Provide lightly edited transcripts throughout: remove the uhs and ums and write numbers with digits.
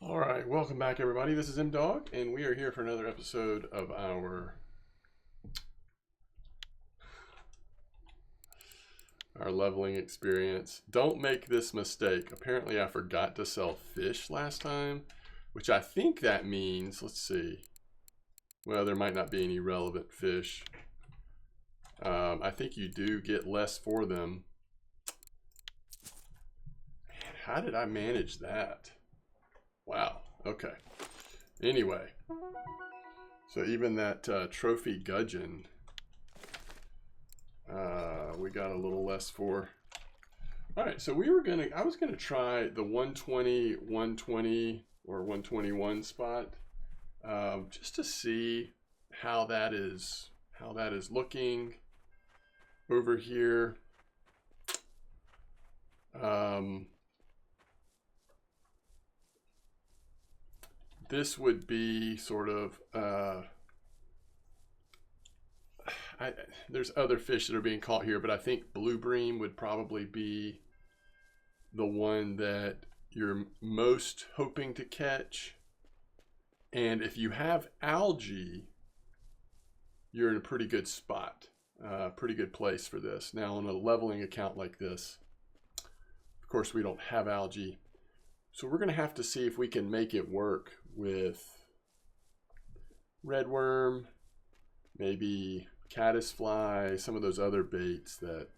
All right, welcome back, everybody. This is MDawg, and we are here for another episode of our leveling experience. Don't make this mistake. Apparently, I forgot to sell fish last time, which I think that means, let's see. Well, there might not be any relevant fish. I think you do get less for them. Man, how did I manage that? Wow, okay. Anyway, so even that trophy gudgeon, we got a little less for. All right, so I was gonna try the 120, 120, or 121 spot, just to see how that is looking over here. This would be sort of, there's other fish that are being caught here, but I think blue bream would probably be the one that you're most hoping to catch. And if you have algae, you're in a pretty good spot, pretty good place for this. Now on a leveling account like this, of course we don't have algae. So we're going to have to see if we can make it work with redworm, maybe caddisfly, some of those other baits that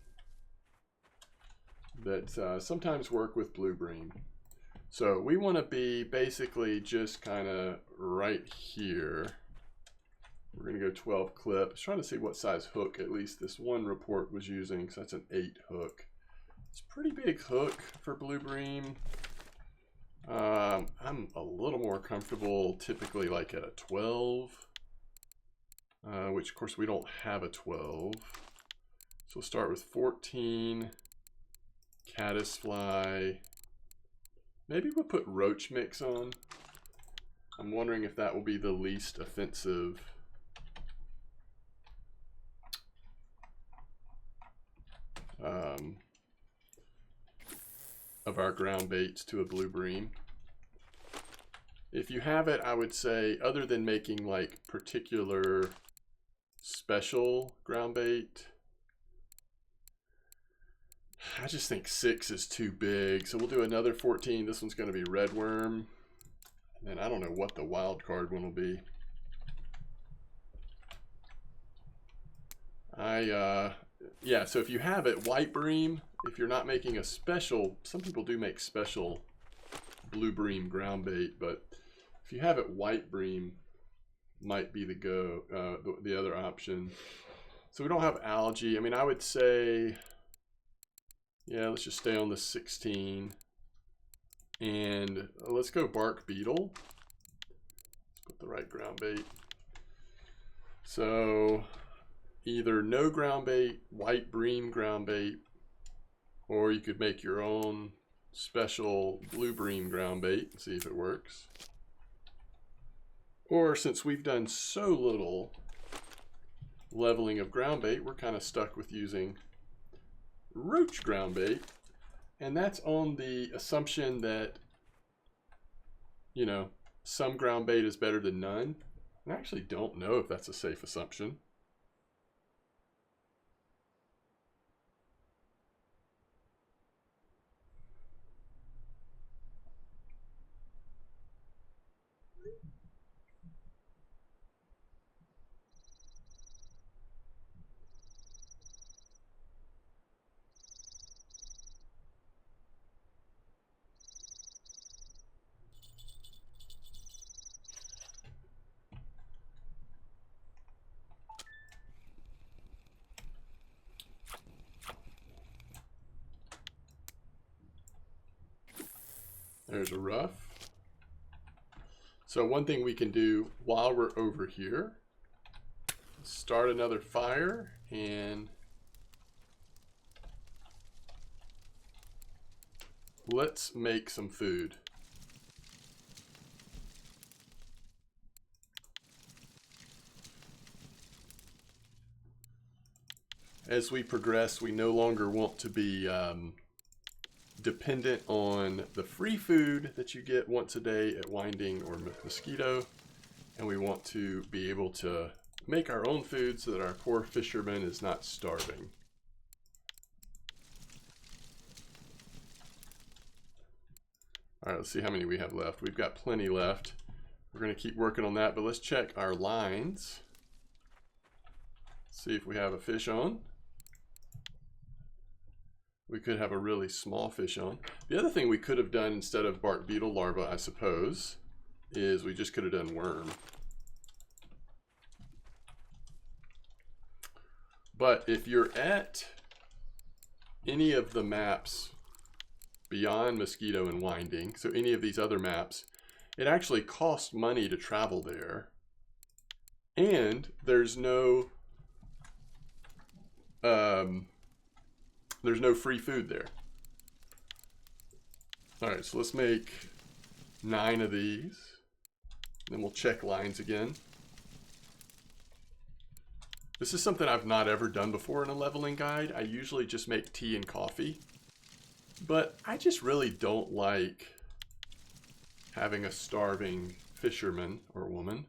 sometimes work with blue bream. So we want to be basically just kind of right here. We're going to go 12 clip. I was trying to see what size hook at least this one report was using. So that's an 8 hook. It's a pretty big hook for blue bream. I'm a little more comfortable typically like at a 12, which of course we don't have a 12. So we'll start with 14, caddisfly. Maybe we'll put roach mix on. I'm wondering if that will be the least offensive. Of our ground baits to a blue bream. If you have it, I would say, other than making like particular special ground bait, I just think 6 is too big. So we'll do another 14. This one's going to be redworm. And I don't know what the wild card one will be. Yeah, so if you have it, white bream, if you're not making a special, some people do make special blue bream ground bait, but if you have it, white bream might be the other option. So we don't have algae. I mean, I would say, yeah, let's just stay on the 16. And let's go bark beetle. Let's put the right ground bait. So either no ground bait, white bream ground bait, or you could make your own special blue bream ground bait and see if it works. Or since we've done so little leveling of ground bait, we're kind of stuck with using roach ground bait. And that's on the assumption that, you know, some ground bait is better than none. I actually don't know if that's a safe assumption. There's a rough. So one thing we can do while we're over here, start another fire and let's make some food. As we progress, we no longer want to be dependent on the free food that you get once a day at Winding or Mosquito, and we want to be able to make our own food so that our poor fisherman is not starving. All right, let's see how many we have left. We've got plenty left. We're going to keep working on that, but let's check our lines. See if we have a fish on. We could have a really small fish on. The other thing we could have done instead of bark beetle larva, I suppose, is we just could have done worm. But if you're at any of the maps beyond Mosquito and Winding, so any of these other maps, it actually costs money to travel there. And there's no free food there. All right, so let's make 9 of these. Then we'll check lines again. This is something I've not ever done before in a leveling guide. I usually just make tea and coffee. But I just really don't like having a starving fisherman or woman.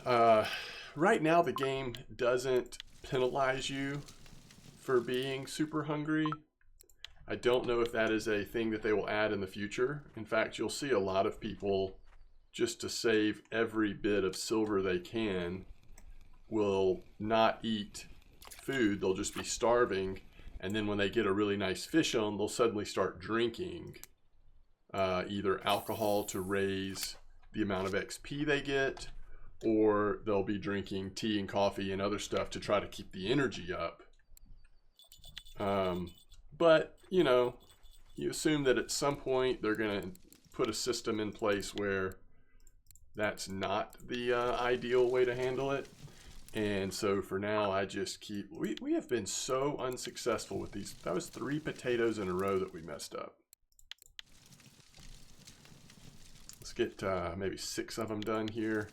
Right now the game doesn't penalize you for being super hungry. I don't know if that is a thing that they will add in the future. In fact, you'll see a lot of people, just to save every bit of silver they can, will not eat food. They'll just be starving, and then when they get a really nice fish on, they'll suddenly start drinking either alcohol to raise the amount of XP they get, or they'll be drinking tea and coffee and other stuff to try to keep the energy up. But, you know, you assume that at some point they're going to put a system in place where that's not the ideal way to handle it. And so for now, I just keep... We have been so unsuccessful with these. That was 3 potatoes in a row that we messed up. Let's get maybe 6 of them done here.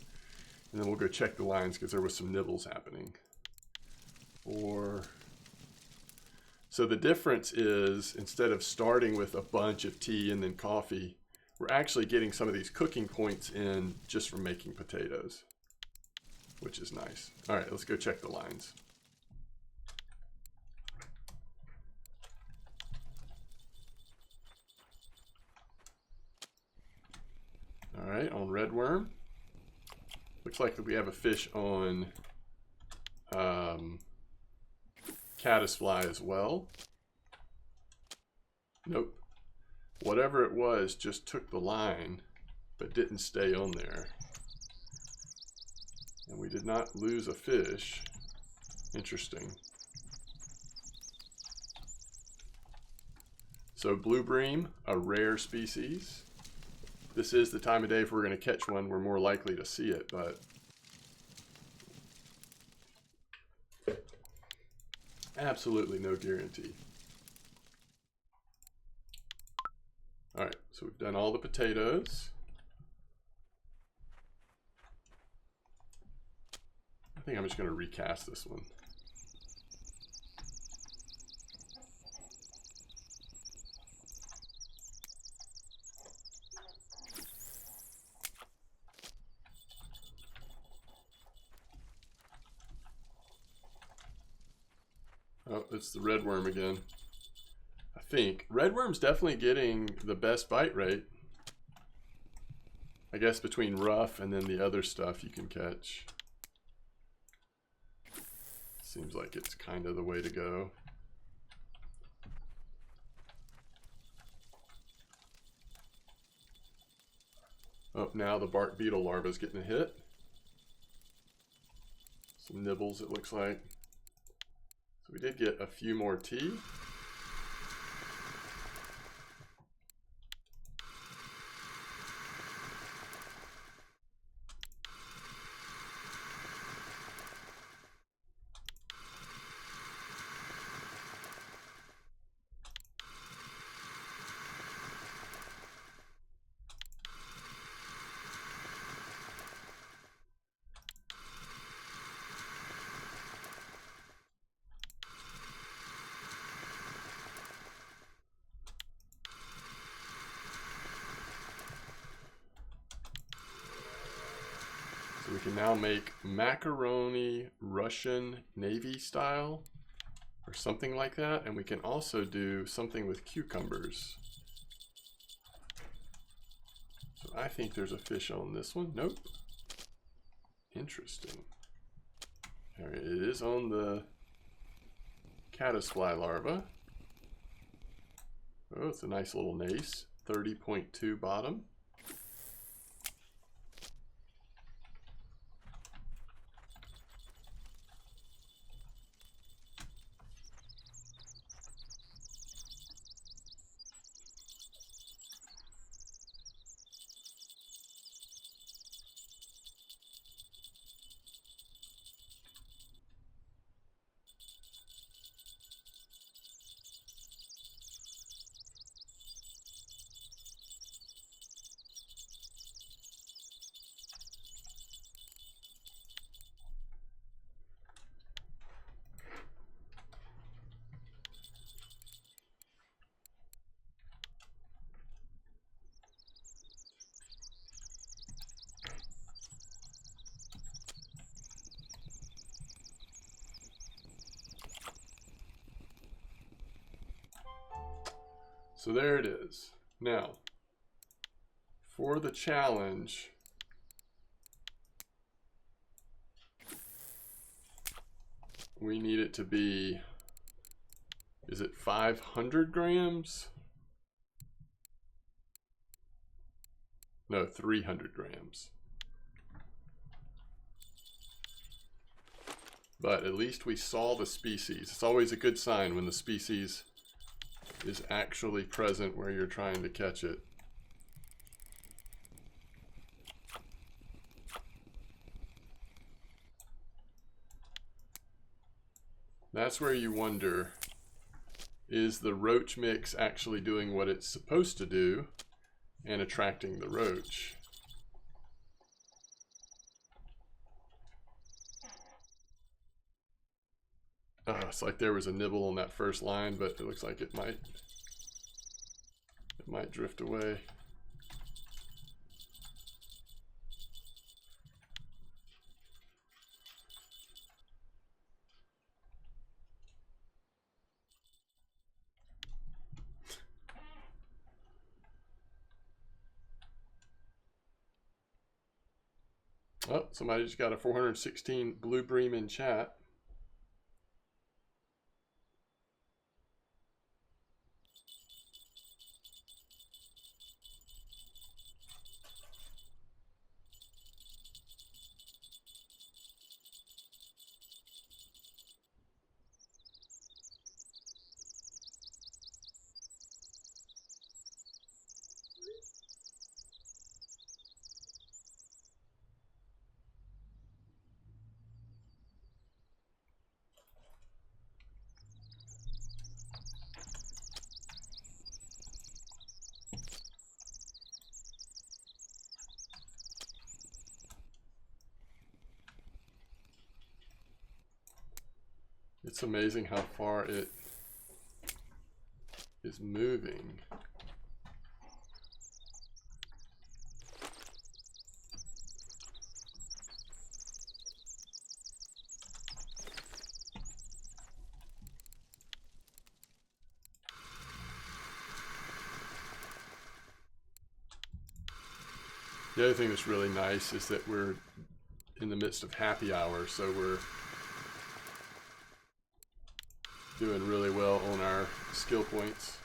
And then we'll go check the lines because there was some nibbles happening. 4... So the difference is, instead of starting with a bunch of tea and then coffee, we're actually getting some of these cooking points in just from making potatoes, which is nice. All right, let's go check the lines. All right, on red worm, looks like we have a fish on caddisfly as well. Nope. Whatever it was just took the line, but didn't stay on there. And we did not lose a fish. Interesting. So blue bream, a rare species. This is the time of day if we're going to catch one, we're more likely to see it, but absolutely no guarantee. All right, so we've done all the potatoes. I think I'm just going to recast this one. Oh, it's the red worm again. I think red worm's definitely getting the best bite rate. I guess between rough and then the other stuff you can catch. Seems like it's kind of the way to go. Oh, now the bark beetle larva is getting a hit. Some nibbles, it looks like. So we did get a few more tea. can now make macaroni Russian Navy style or something like that. And we can also do something with cucumbers. So I think there's a fish on this one. Nope. Interesting. All right, it is on the caddisfly larva. Oh, it's a nice little nace. 30.2 bottom. So there it is. Now, for the challenge, we need it to be, is it 500 grams? No, 300 grams. But at least we saw the species. It's always a good sign when the species is actually present where you're trying to catch it. That's where you wonder, is the roach mix actually doing what it's supposed to do and attracting the roach? It's like there was a nibble on that first line, but it looks like it might drift away. Oh, somebody just got a 416 blue bream in chat. It's amazing how far it is moving. The other thing that's really nice is that we're in the midst of happy hour, so we're doing really well on our skill points.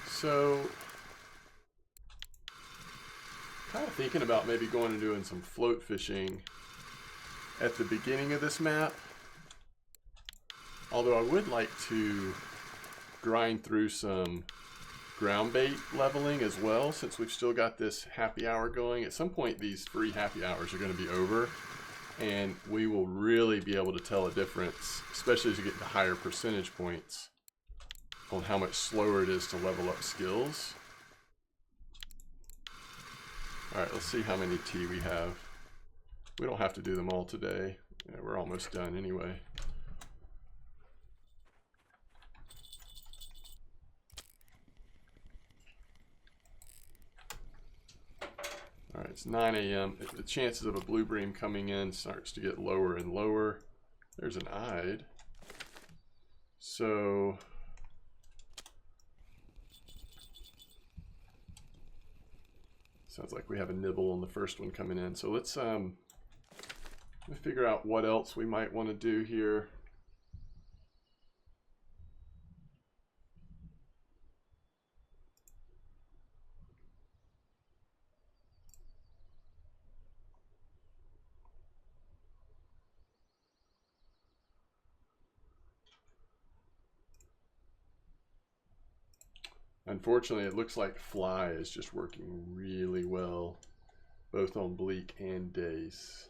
So, kind of thinking about maybe going and doing some float fishing at the beginning of this map. Although I would like to grind through some ground bait leveling as well, since we've still got this happy hour going. At some point these free happy hours are going to be over, and we will really be able to tell a difference, especially as you get to higher percentage points, on how much slower it is to level up skills. Alright, let's see how many tea we have. We don't have to do them all today. Yeah, we're almost done anyway. All right, it's 9 a.m. The chances of a blue bream coming in starts to get lower and lower. There's an eyed. So sounds like we have a nibble on the first one coming in. So let's figure out what else we might want to do here. Unfortunately, it looks like fly is just working really well, both on bleak and dace.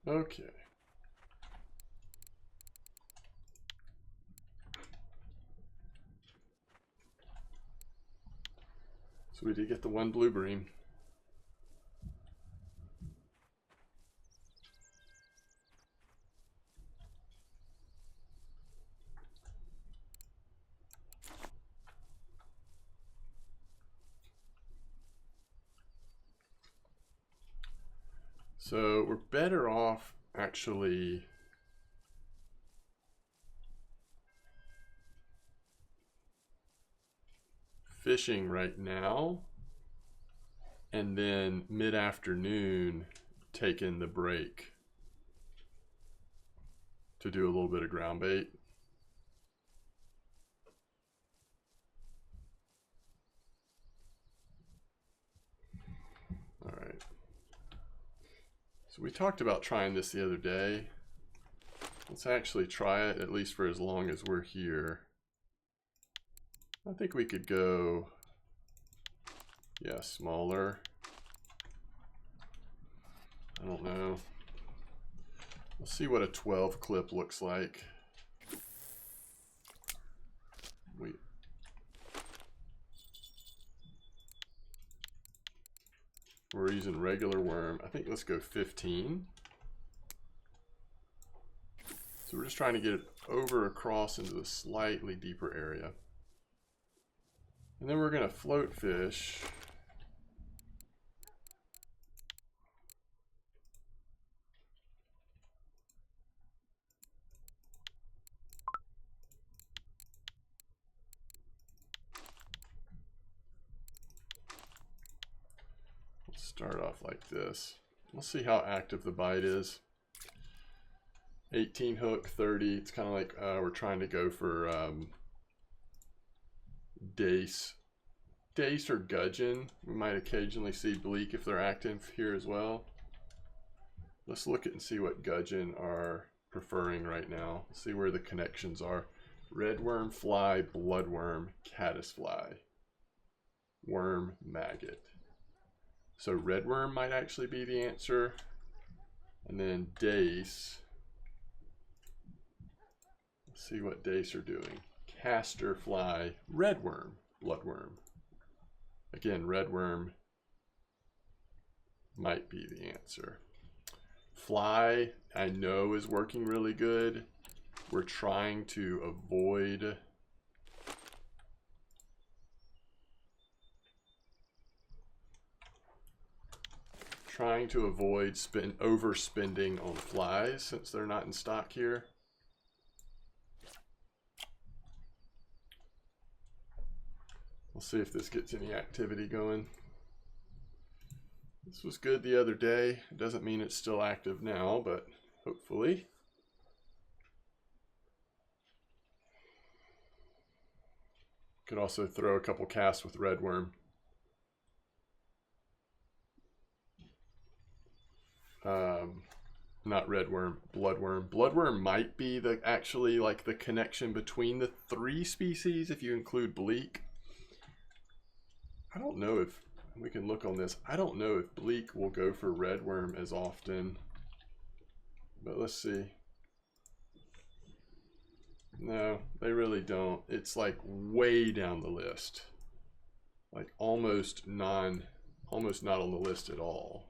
Okay. So we did get the one blue bream. So we're better off actually fishing right now and then mid-afternoon taking the break to do a little bit of ground bait. All right. So we talked about trying this the other day. Let's actually try it, at least for as long as we're here. I think we could go, yeah, smaller. I don't know. Let's see what a 12 clip looks like. We're using regular worm. I think let's go 15. So we're just trying to get it over across into the slightly deeper area. And then we're going to float fish. Start off like this. We'll see how active the bite is. 18 hook, 30. It's kind of like we're trying to go for dace or gudgeon. We might occasionally see bleak if they're active here as well. Let's look at and see what gudgeon are preferring right now. See where the connections are. Redworm, fly, bloodworm, caddisfly, worm, maggot. So redworm might actually be the answer. And then dace. Let's see what dace are doing. Caster, fly, redworm, bloodworm. Again, redworm might be the answer. Fly, I know, is working really good. We're trying to avoid overspending on flies since they're not in stock here. We'll see if this gets any activity going. This was good the other day. It doesn't mean it's still active now, but hopefully. Could also throw a couple casts with redworm. Not redworm, bloodworm. Bloodworm might be actually like the connection between the three species if you include bleak. I don't know if we can look on this. I don't know if bleak will go for redworm as often, but let's see. No, they really don't. It's like way down the list. Like almost not on the list at all.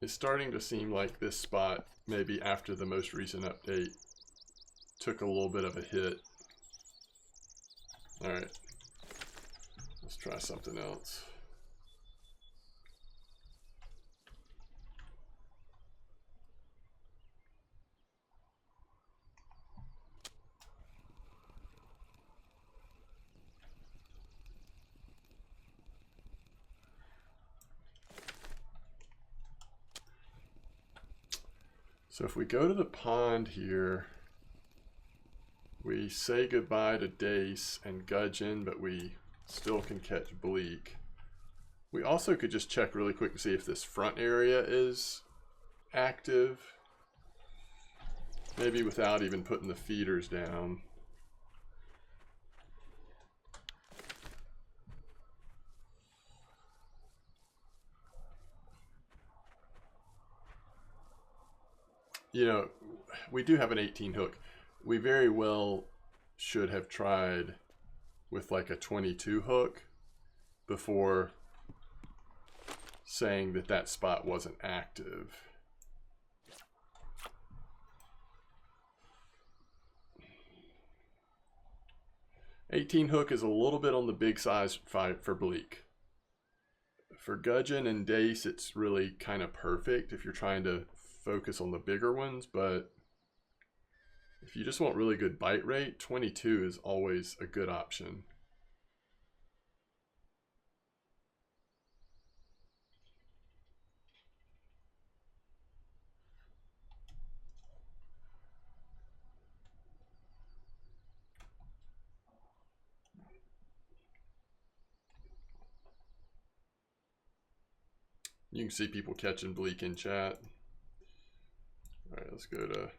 It's starting to seem like this spot, maybe after the most recent update, took a little bit of a hit. All right, let's try something else. So if we go to the pond here, we say goodbye to Dace and Gudgeon, but we still can catch Bleak. We also could just check really quick to see if this front area is active. Maybe without even putting the feeders down. You know, we do have an 18 hook. We very well should have tried with like a 22 hook before saying that that spot wasn't active. '18 hook is a little bit on the big size for Bleak. For Gudgeon and Dace, it's really kind of perfect if you're trying to focus on the bigger ones, but if you just want really good bite rate, 22 is always a good option. You can see people catching Bleak in chat. All right, let's go to,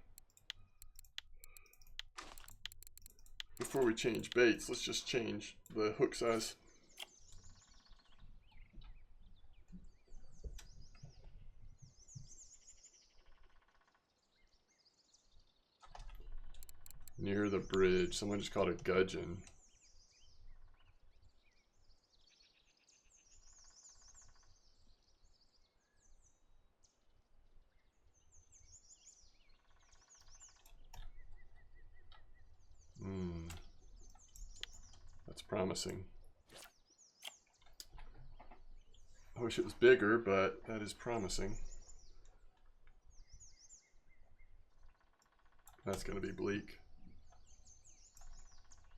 before we change baits, let's just change the hook size. Near the bridge, someone just called it Gudgeon. That's promising. I wish it was bigger, but that is promising. That's going to be Bleak.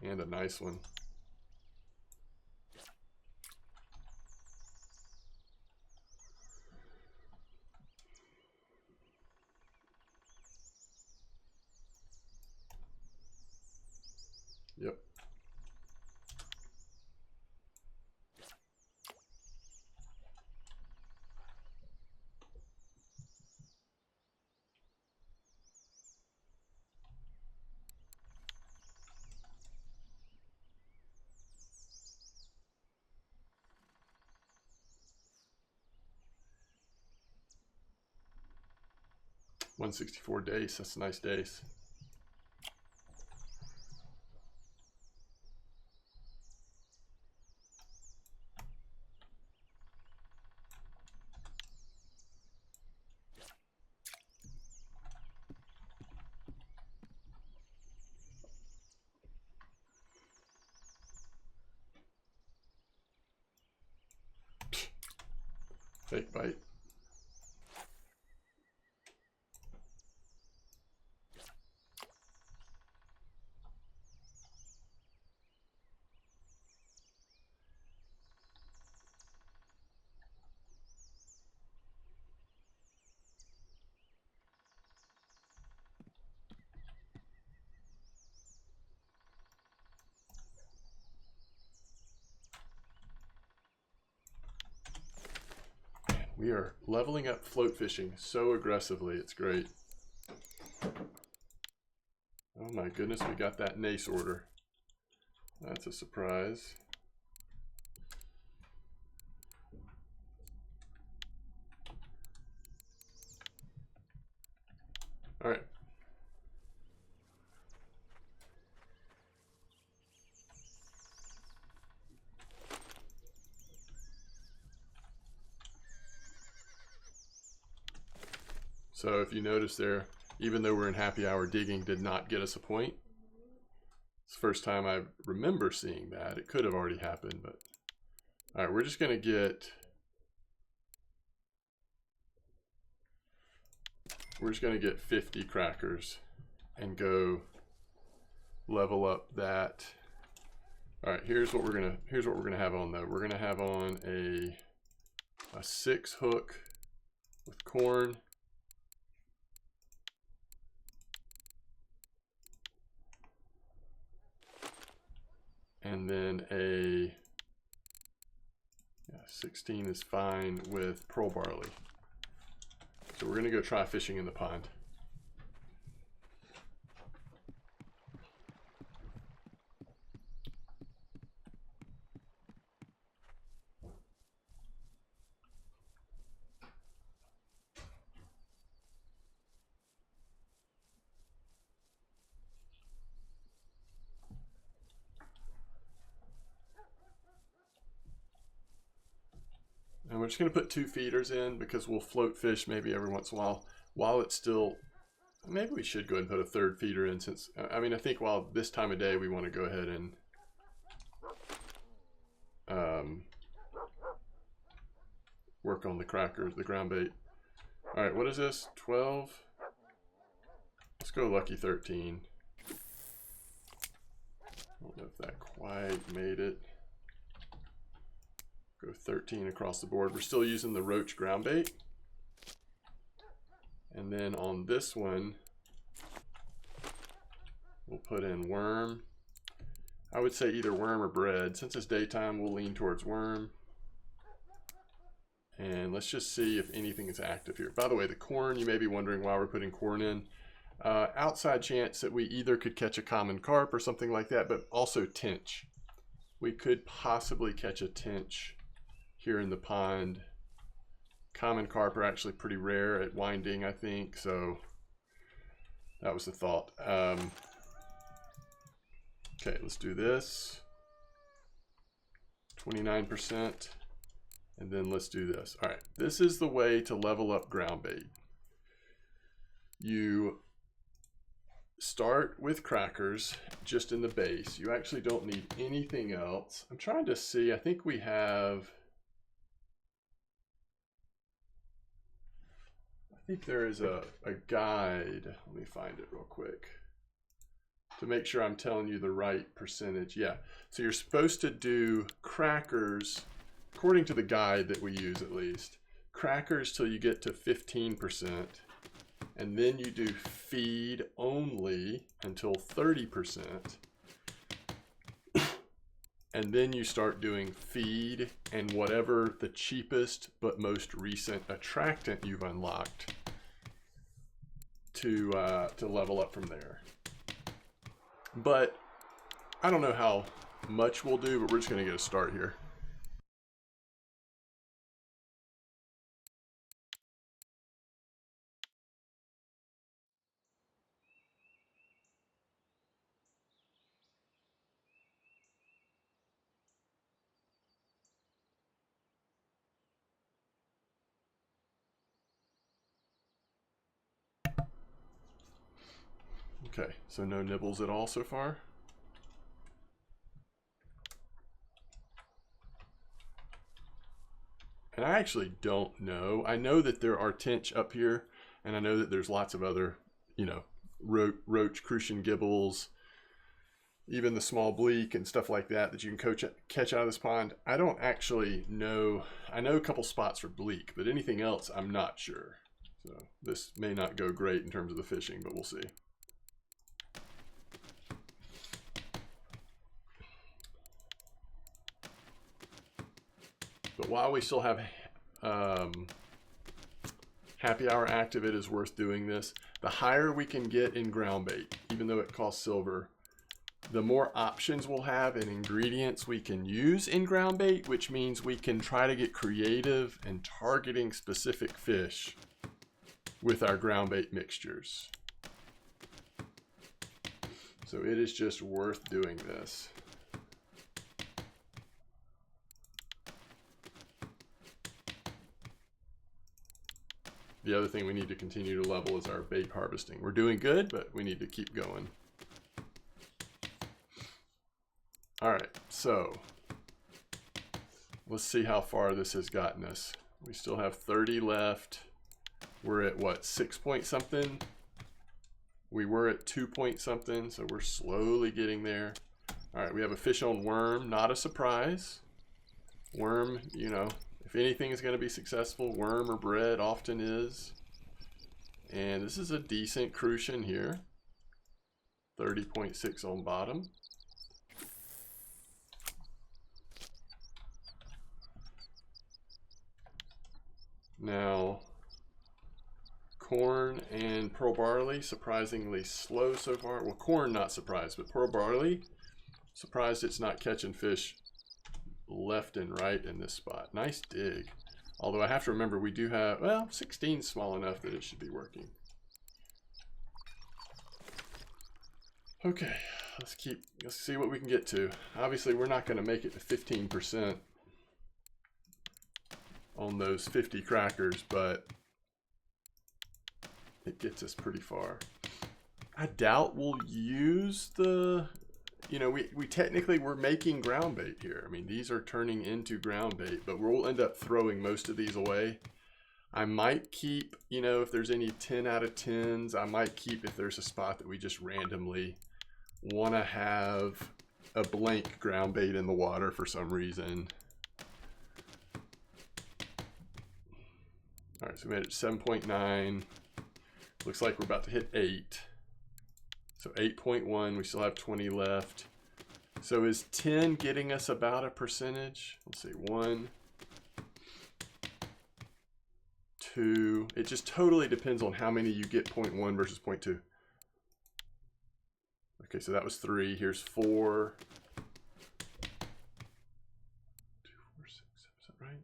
And a nice one. Yep. $164 dace. That's a nice dace. Fake bite. We are leveling up float fishing so aggressively. It's great. Oh my goodness, we got that NACE order. That's a surprise. All right. So if you notice there, even though we're in happy hour, digging did not get us a point. It's the first time I remember seeing that. It could have already happened, but all right, we're just going to get 50 crackers and go level up that. All right, here's what we're gonna have on though. We're gonna have on a 6 hook with corn. And then a 16 is fine with pearl barley. So we're gonna go try fishing in the pond. And we're just going to put 2 feeders in because we'll float fish maybe every once in a while it's still, maybe we should go ahead and put a 3rd feeder in since, I mean, I think while this time of day we want to go ahead and work on the crackers, the ground bait. All right, what is this? 12. Let's go lucky 13. I don't know if that quite made it. Go 13 across the board. We're still using the roach ground bait. And then on this one, we'll put in worm. I would say either worm or bread. Since it's daytime, we'll lean towards worm. And let's just see if anything is active here. By the way, the corn, you may be wondering why we're putting corn in. Outside chance that we either could catch a common carp or something like that, but also tench. We could possibly catch a tench here in the pond. Common carp are actually pretty rare at winding, I think, so that was the thought. Okay, let's do this. 29%, and then let's do this. All right, this is the way to level up ground bait. You start with crackers just in the base. You actually don't need anything else. I'm trying to see, I think we have, I think there is a guide. Let me find it real quick to make sure I'm telling you the right percentage. Yeah, so you're supposed to do crackers, according to the guide that we use at least, crackers till you get to 15%, and then you do feed only until 30%, and then you start doing feed and whatever the cheapest but most recent attractant you've unlocked to level up from there. But I don't know how much we'll do, but we're just going to get a start here. Okay, so no nibbles at all so far. And I actually don't know. I know that there are tench up here, and I know that there's lots of other, you know, roach, crucian gibbles, even the small bleak and stuff like that that you can catch out of this pond. I don't actually know. I know a couple spots for bleak, but anything else, I'm not sure. So this may not go great in terms of the fishing, but we'll see. But while we still have Happy hour active, it is worth doing this. The higher we can get in ground bait, even though it costs silver, the more options we'll have and ingredients we can use in ground bait, which means we can try to get creative in targeting specific fish with our ground bait mixtures. So it is just worth doing this. The other thing we need to continue to level is our bait harvesting. We're doing good, but we need to keep going. All right, so let's see how far this has gotten us. We still have 30 left. We're at what, 6 point something? We were at 2 point something, so we're slowly getting there. All right, we have a fish on worm, not a surprise. Worm, you know, if anything is going to be successful, worm or bread often is. And this is a decent crucian here. 30.6 on bottom. Now, corn and pearl barley, surprisingly slow so far. Well, corn not surprised, but pearl barley, surprised it's not catching fish left and right in this spot. Nice dig. Although I have to remember we do have, well, 16 small enough that it should be working. Okay, let's see what we can get to. Obviously, we're not going to make it to 15% on those 50 crackers, but it gets us pretty far. I doubt we'll use the, you know, we technically we're making ground bait here. I mean, these are turning into ground bait, but we'll end up throwing most of these away. I might keep, you know, if there's any 10 out of 10s, I might keep if there's a spot that we just randomly want to have a blank ground bait in the water for some reason. All right, so we made it 7.9. Looks like we're about to hit 8. So 8.1, we still have 20 left. So is 10 getting us about a percentage? Let's see, 1, 2. It just totally depends on how many you get 0.1 versus 0.2. Okay, so that was 3. Here's 4. 2, 4, 6, 7, is that right?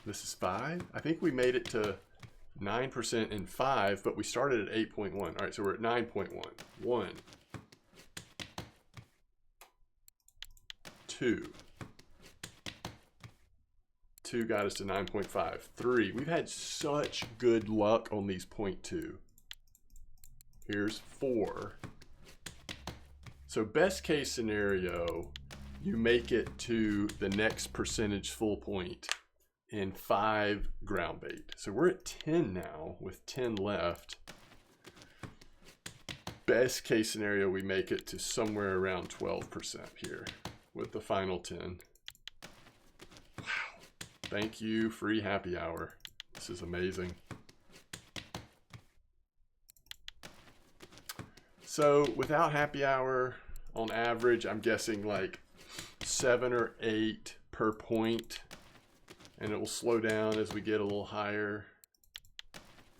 This is 5. I think we made it to 9% in 5, but we started at 8.1. All right, so we're at 9.1. 1, 2. 2 got us to 9.5. 3. We've had such good luck on these 0.2. Here's 4. So best case scenario, you make it to the next percentage full point in 5 ground bait. So we're at 10 now with 10 left. Best case scenario, we make it to somewhere around 12% here with the final 10. Wow. Thank you, free happy hour. This is amazing. So without happy hour, on average, I'm guessing like 7 or 8 per point. And it will slow down as we get a little higher.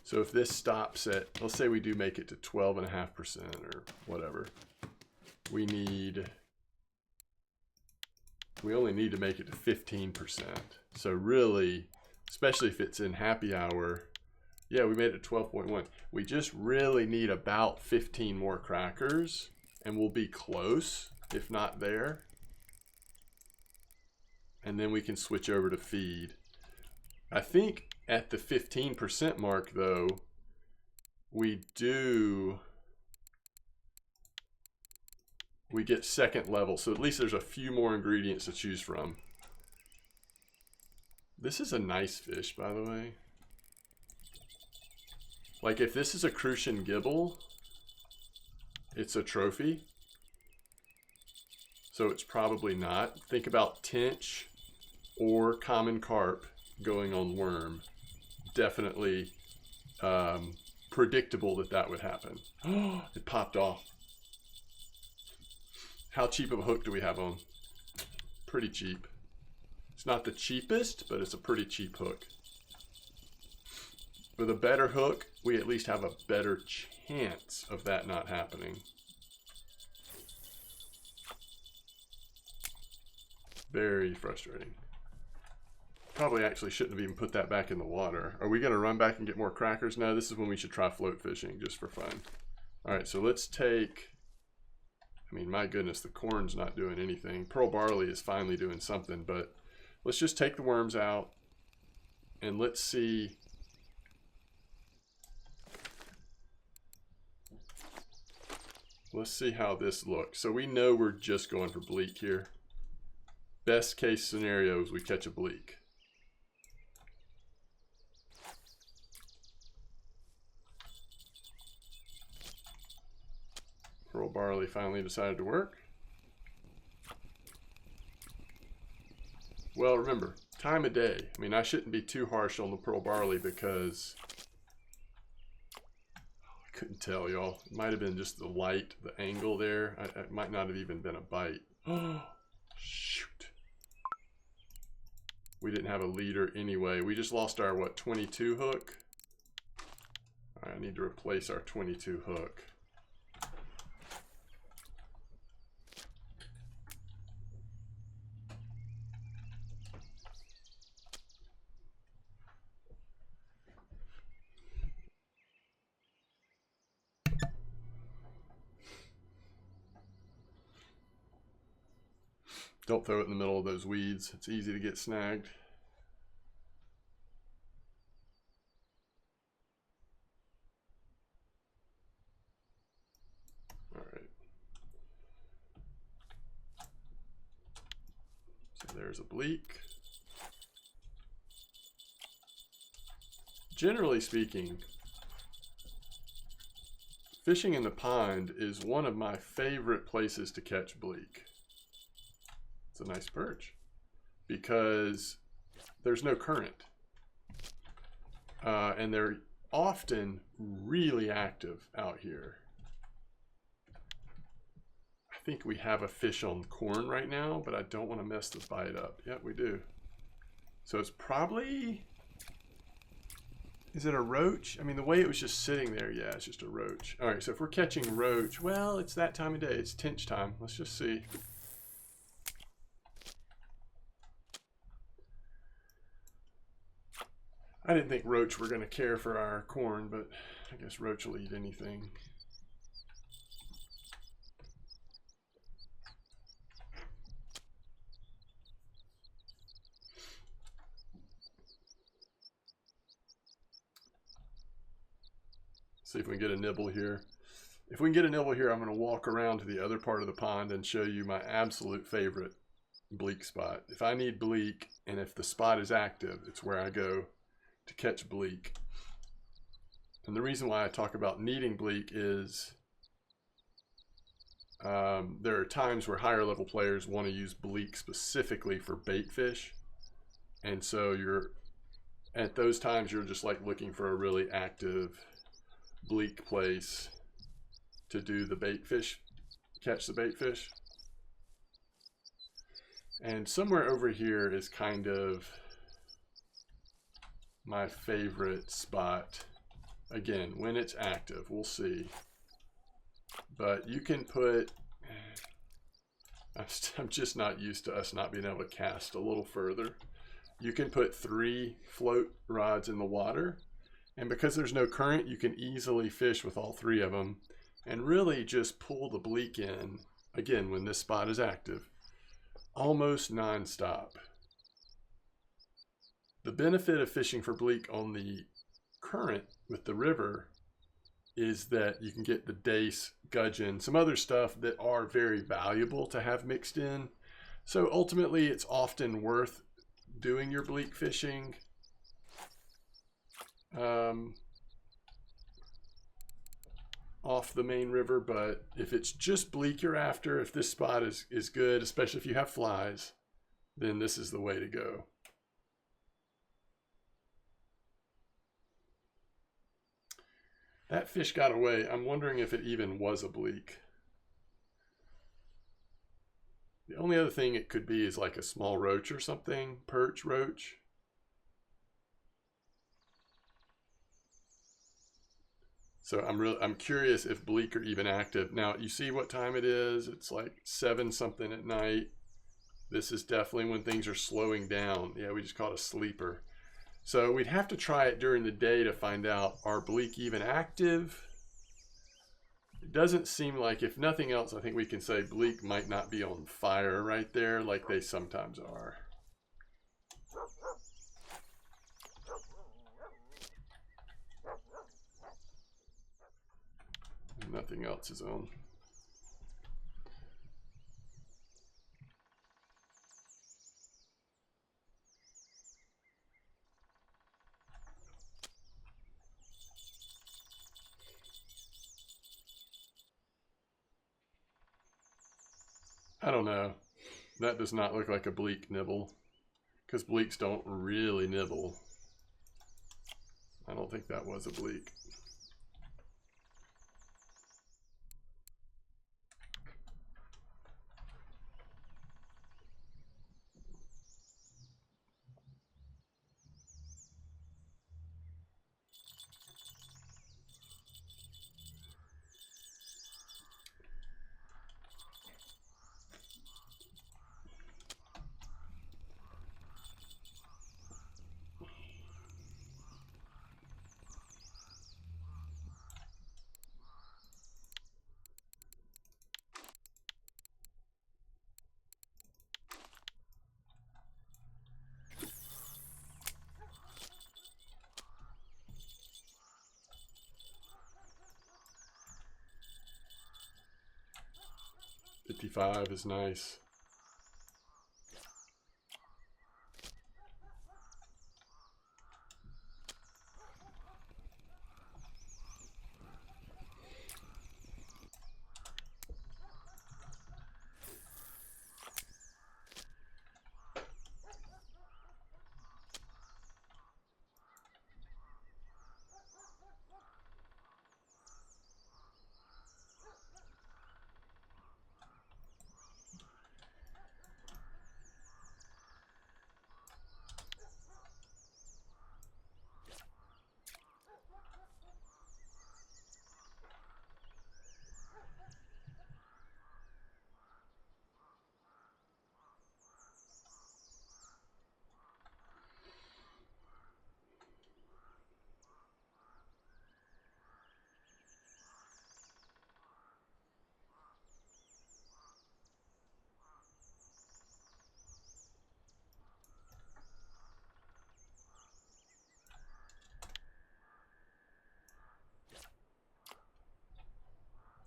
So if this stops at, let's say we do make it to 12.5% or whatever, we only need to make it to 15%. So really, especially if it's in happy hour, yeah, we made it to 12.1. We just really need about 15 more crackers and we'll be close, if not there. And then we can switch over to feed. I think at the 15% mark though, we get second level. So at least there's a few more ingredients to choose from. This is a nice fish, by the way. Like if this is a crucian gibble, it's a trophy. So it's probably not. Think about tench or common carp going on worm. Definitely predictable that would happen. It popped off. How cheap of a hook do we have on? Pretty cheap. It's not the cheapest, but it's a pretty cheap hook. with a better hook, we at least have a better chance of that not happening. Very frustrating. Probably actually shouldn't have even put that back in the water. Are we going to run back and get more crackers? No, this is when we should try float fishing just for fun. All right, so let's take, I mean, my goodness, the corn's not doing anything. Pearl barley is finally doing something, but let's just take the worms out and let's see. Let's see how this looks. So we know we're just going for bleak here. Best case scenario is we catch a bleak. Pearl barley finally decided to work. Well, remember, time of day. I mean, I shouldn't be too harsh on the pearl barley because I couldn't tell, y'all. It might have been just the light, the angle there. It might not have even been a bite. Oh, shoot. We didn't have a leader anyway. We just lost our, what, 22 hook? All right, I need to replace our 22 hook. Don't throw it in the middle of those weeds. It's easy to get snagged. All right. So there's a bleak. Generally speaking, fishing in the pond is one of my favorite places to catch bleak. It's a nice perch because there's no current. And they're often really active out here. I think we have a fish on corn right now, but I don't want to mess the bite up. Yep, we do. So it's probably, is it a roach? I mean, the way it was just sitting there, yeah, it's just a roach. All right, so if we're catching roach, well, it's that time of day. It's tench time. Let's just see. I didn't think roach were going to care for our corn, but I guess roach will eat anything. See if we can get a nibble here. If we can get a nibble here, I'm going to walk around to the other part of the pond and show you my absolute favorite bleak spot. If I need bleak, and if the spot is active, it's where I go to catch bleak. And the reason why I talk about needing bleak is there are times where higher level players want to use bleak specifically for bait fish. And so you're, at those times, you're just like looking for a really active bleak place to do the bait fish, catch the bait fish. And somewhere over here is kind of my favorite spot. Again, when it's active, we'll see. But you can put, I'm just not used to us not being able to cast a little further. You can put 3 float rods in the water, and because there's no current, you can easily fish with all 3 of them and really just pull the bleak in, again, when this spot is active, almost non-stop. The benefit of fishing for bleak on the current with the river is that you can get the dace, gudgeon, some other stuff that are very valuable to have mixed in. So ultimately, it's often worth doing your bleak fishing off the main river. But if it's just bleak you're after, if this spot is good, especially if you have flies, then this is the way to go. That fish got away. I'm wondering if it even was a bleak. The only other thing it could be is like a small roach or something, perch roach. So I'm curious if bleak are even active. Now you see what time it is. It's like 7 something at night. This is definitely when things are slowing down. Yeah, we just caught a sleeper. So we'd have to try it during the day to find out, are bleak even active? It doesn't seem like, if nothing else, I think we can say bleak might not be on fire right there like they sometimes are. Nothing else is on. I don't know. That does not look like a bleak nibble, because bleaks don't really nibble. I don't think that was a bleak. $55 is nice.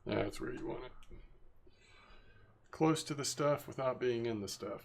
That's where you want it. Close to the stuff without being in the stuff.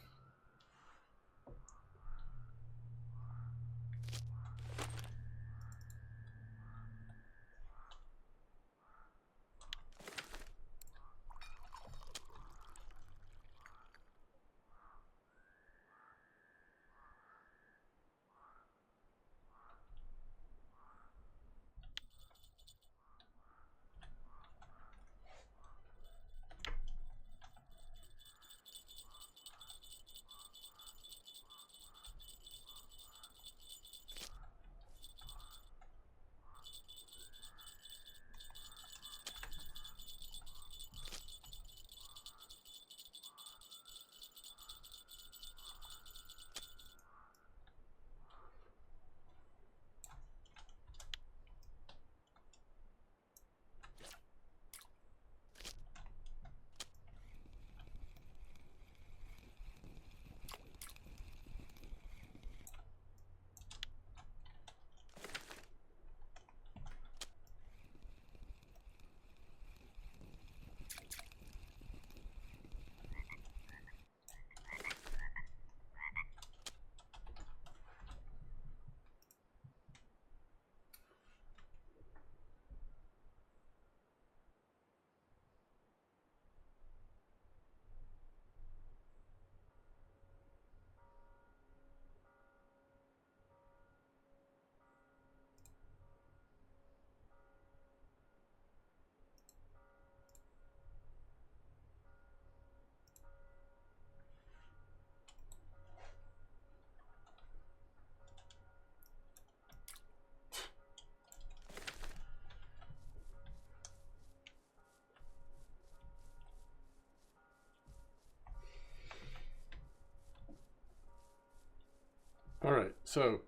So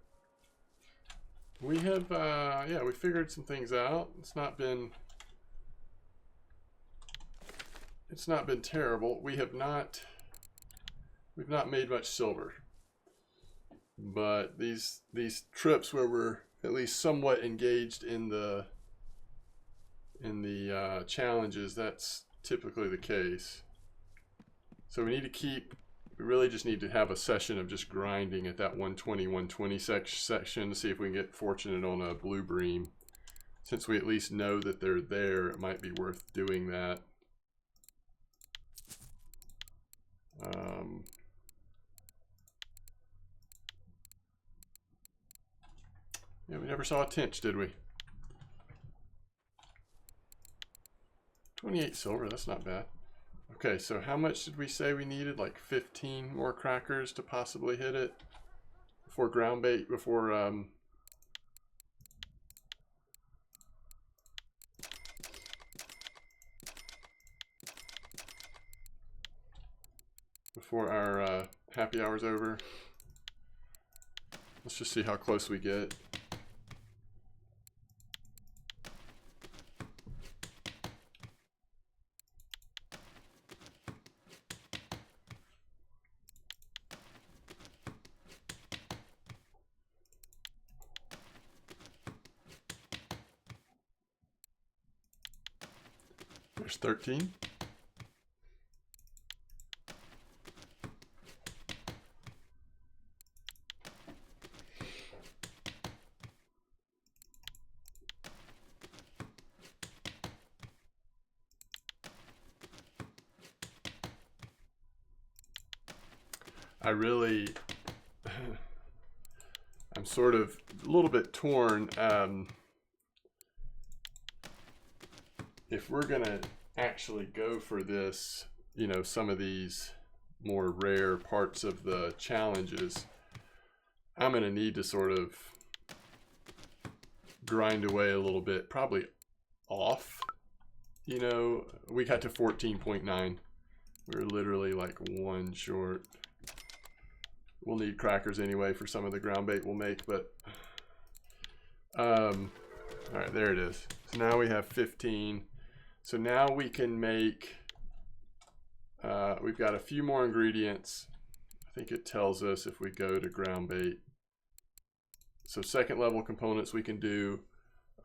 we have, yeah, we figured some things out. It's not been terrible. We've not made much silver, but these trips where we're at least somewhat engaged in the challenges, that's typically the case. So we really just need to have a session of just grinding at that 120, 120 section to see if we can get fortunate on a blue bream. Since we at least know that they're there, it might be worth doing that. Yeah, we never saw a tinch, did we? 28 silver, that's not bad. Okay, so how much did we say we needed? Like 15 more crackers to possibly hit it before ground bait, before our happy hour's over. Let's just see how close we get. There's 13. I'm sort of a little bit torn. If we're gonna actually go for this, you know, some of these more rare parts of the challenges, I'm gonna need to sort of grind away a little bit, probably off. You know, we got to 14.9. We're literally like one short. We'll need crackers anyway for some of the ground bait we'll make, but all right, there it is. So now we have 15. So now we can make, we've got a few more ingredients. I think it tells us if we go to ground bait. So second level components we can do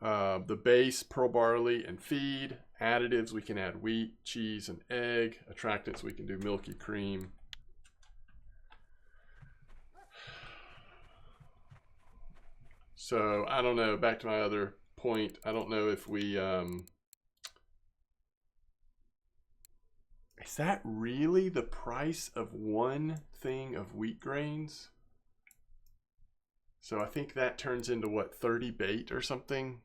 the base, pearl barley, and feed. Additives, we can add wheat, cheese, and egg. Attractants, we can do milky cream. So I don't know, back to my other point, I don't know if we, is that really the price of one thing of wheat grains? So I think that turns into what, 30 bait or something?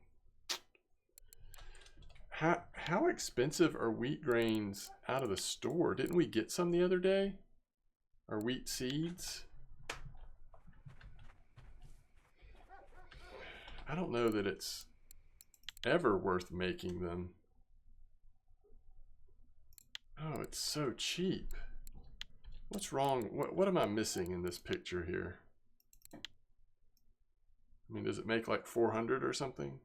How expensive are wheat grains out of the store? Didn't we get some the other day? Or wheat seeds? I don't know that it's ever worth making them. Oh, it's so cheap. What's wrong? What am I missing in this picture here? I mean, does it make like 400 or something?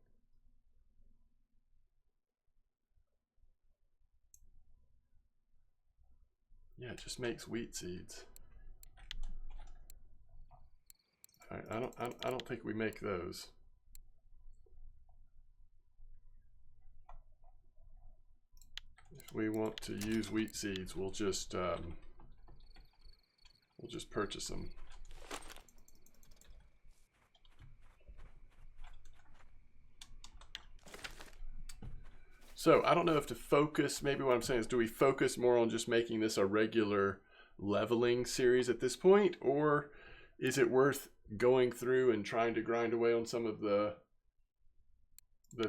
Yeah, it just makes wheat seeds. All right, I don't think we make those. If we want to use wheat seeds, we'll just purchase them. So I don't know if to focus, maybe what I'm saying is, do we focus more on just making this a regular leveling series at this point, or is it worth going through and trying to grind away on some of the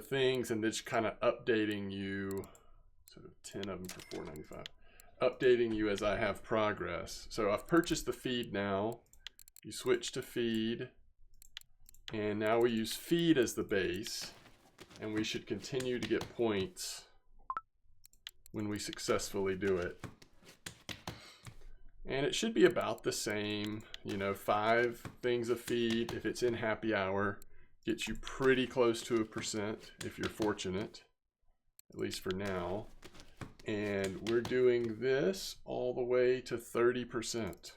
things and just kind of updating you, sort of 10 of them for $4.95, updating you as I have progress. So I've purchased the feed now. You switch to feed, and now we use feed as the base. And we should continue to get points when we successfully do it. And it should be about the same, you know, 5 things of feed if it's in happy hour. Gets you pretty close to 1% if you're fortunate, at least for now. And we're doing this all the way to 30%.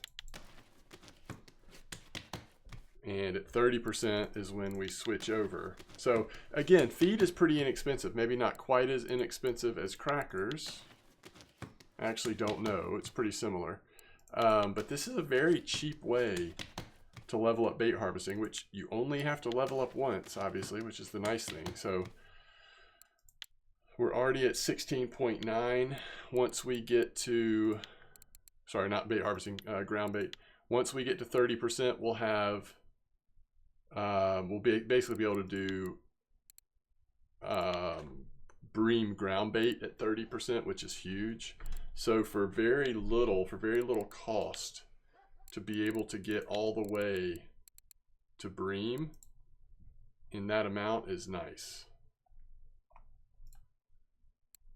And at 30% is when we switch over. So again, feed is pretty inexpensive. Maybe not quite as inexpensive as crackers. I actually don't know. It's pretty similar. But this is a very cheap way to level up bait harvesting, which you only have to level up once, obviously, which is the nice thing. So we're already at 16.9. Once we get to, sorry, not bait harvesting, ground bait. Once we get to 30%, we'll have, basically be able to do bream ground bait at 30%, which is huge. So for very little cost, to be able to get all the way to bream in that amount is nice.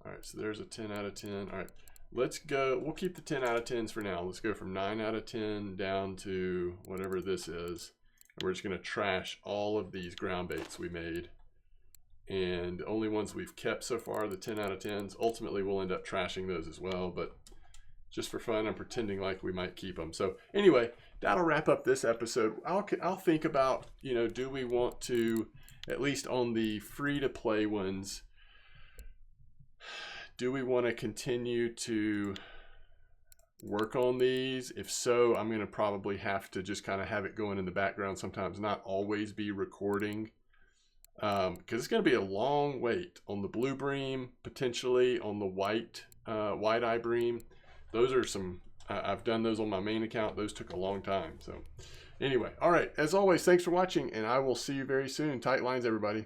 All right, so there's a 10 out of 10. All right, let's go. We'll keep the 10 out of 10s for now. Let's go from 9 out of 10 down to whatever this is. And we're just going to trash all of these ground baits we made. And the only ones we've kept so far are the 10 out of 10s. Ultimately, we'll end up trashing those as well. But just for fun, I'm pretending like we might keep them. So anyway, that'll wrap up this episode. I'll think about, you know, do we want to, at least on the free-to-play ones, do we want to continue to work on these? If so, I'm going to probably have to just kind of have it going in the background sometimes, not always be recording, because it's going to be a long wait on the blue bream, potentially on the white-eye bream. Those are some, I've done those on my main account. Those took a long time. So anyway, all right, as always, thanks for watching, and I will see you very soon. Tight lines, everybody.